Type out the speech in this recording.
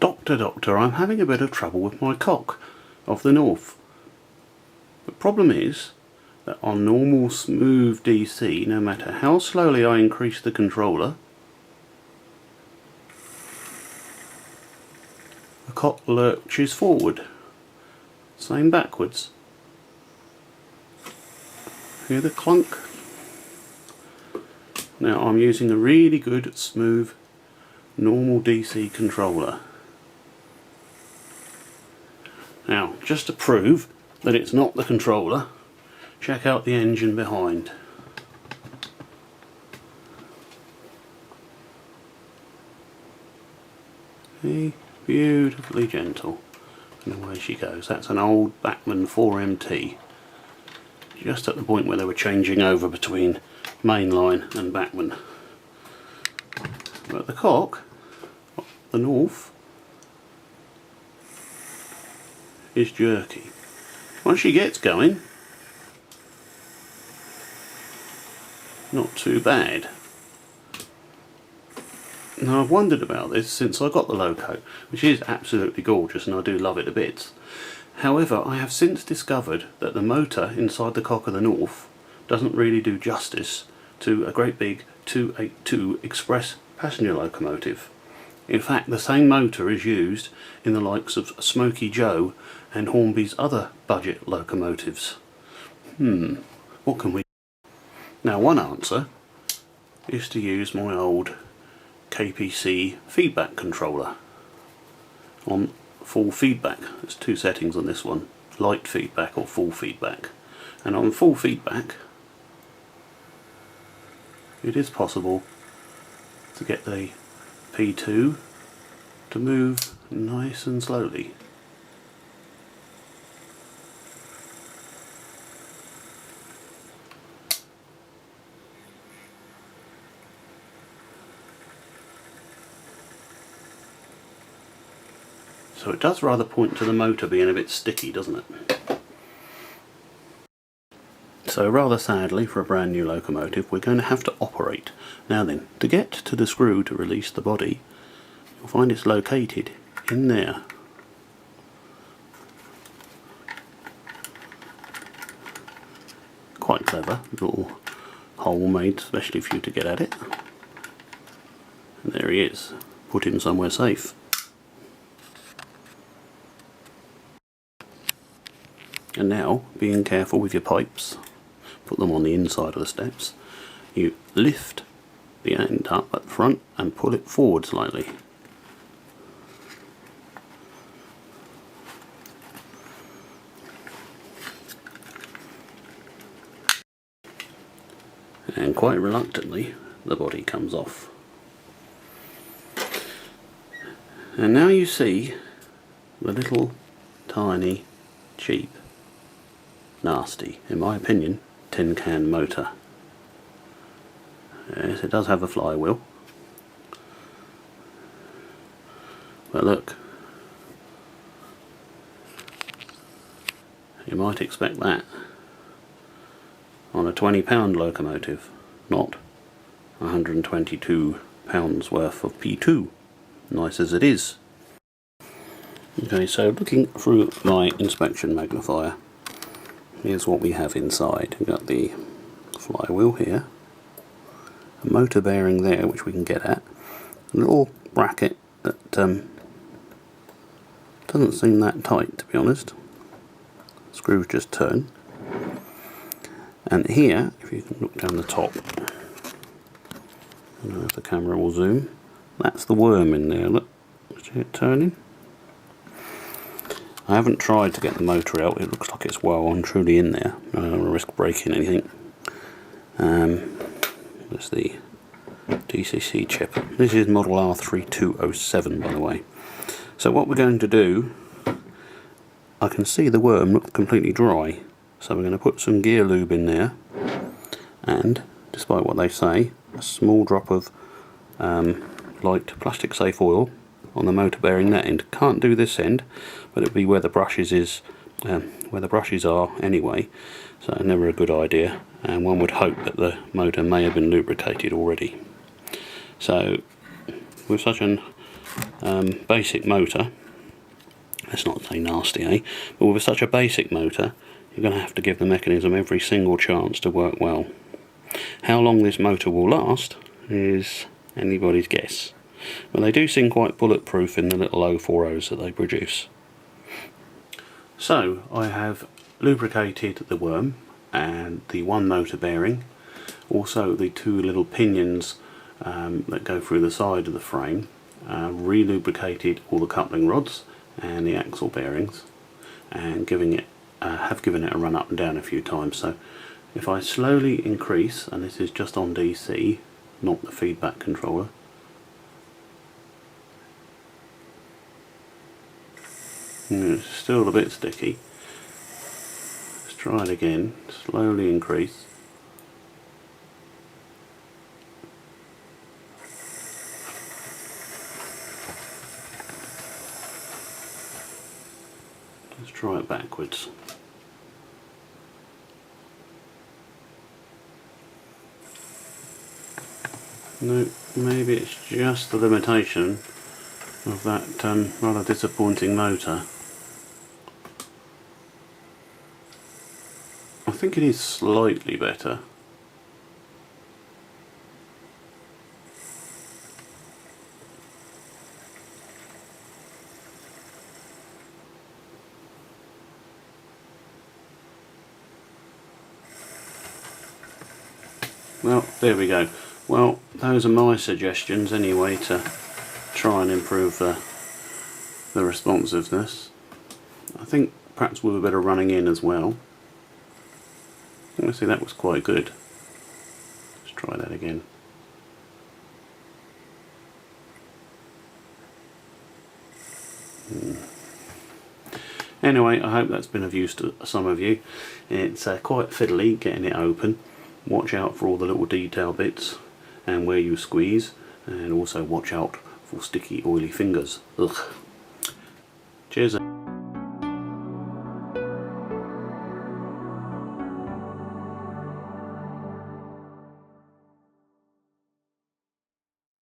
Doctor, I'm having a bit of trouble with my cock of the North. The problem is that on normal smooth DC, no matter how slowly I increase the controller, the cock lurches forward. Same backwards. Hear the clunk? Now I'm using a really good, smooth, normal DC controller. Now, just to prove that it's not the controller, check out the engine behind. See? Beautifully gentle. And away she goes. That's an old Bachmann 4MT. Just at the point where they were changing over between mainline and Bachmann. But the cock, the North, is jerky. Once she gets going, not too bad. Now I've wondered about this since I got the Loco, which is absolutely gorgeous and I do love it a bit. However, I have since discovered that the motor inside the cock of the North doesn't really do justice to a great big 282 express passenger locomotive. In fact, the same motor is used in the likes of Smoky Joe and Hornby's other budget locomotives. What can we do? Now, one answer is to use my old KPC feedback controller on full feedback. There's two settings on this one, light feedback or full feedback. And on full feedback, it is possible to get the P2 to move nice and slowly. So it does rather point to the motor being a bit sticky, doesn't it? So rather sadly for a brand new locomotive, we're going to have to operate. Now then, to get to the screw to release the body, you'll find it's located in there. Quite clever, little hole made especially for you to get at it. And there he is, put him somewhere safe. And now, being careful with your pipes, put them on the inside of the steps, you lift the end up at the front and pull it forward slightly. And quite reluctantly, the body comes off. And now you see the little tiny, cheap, nasty, in my opinion, tin can motor. Yes, it does have a flywheel, but look, you might expect that on a £20 locomotive, not £122 worth of P2, nice as it is. Okay, so looking through my inspection magnifier, here's what we have inside. We've got the flywheel here, a motor bearing there which we can get at, a little bracket that doesn't seem that tight, to be honest. Screws just turn. And here, if you can look down the top, I don't know if the camera will zoom, that's the worm in there, look, see it turning? I haven't tried to get the motor out, it looks like it's well and truly in there. I don't want to risk breaking anything. There's the DCC chip. This is model R3207, by the way. So what we're going to do, I can see the worm look completely dry, so we're going to put some gear lube in there, and despite what they say, a small drop of light plastic safe oil on the motor bearing that end. Can't do this end, but it'll be where the brushes are anyway, so never a good idea, and one would hope that the motor may have been lubricated already. So with such an basic motor, let's not say nasty, eh? But with such a basic motor, you're going to have to give the mechanism every single chance to work well. How long this motor will last is anybody's guess. But they do seem quite bulletproof in the little 040s that they produce. So I have lubricated the worm and the one motor bearing, also the two little pinions that go through the side of the frame, re-lubricated all the coupling rods and the axle bearings, and have given it a run up and down a few times. So if I slowly increase, and this is just on DC, not the feedback controller, it's still a bit sticky. Let's try it again, slowly increase. Let's try it backwards. No, maybe it's just the limitation of that rather disappointing motor. I think it is slightly better. Well, there we go. Well, those are my suggestions anyway to try and improve the responsiveness. I think perhaps with a bit of running in as well. Let's see, that was quite good. Let's try that again. Anyway, I hope that's been of use to some of you. It's quite fiddly getting it open. Watch out for all the little detail bits and where you squeeze, and also watch out for sticky oily fingers. Ugh.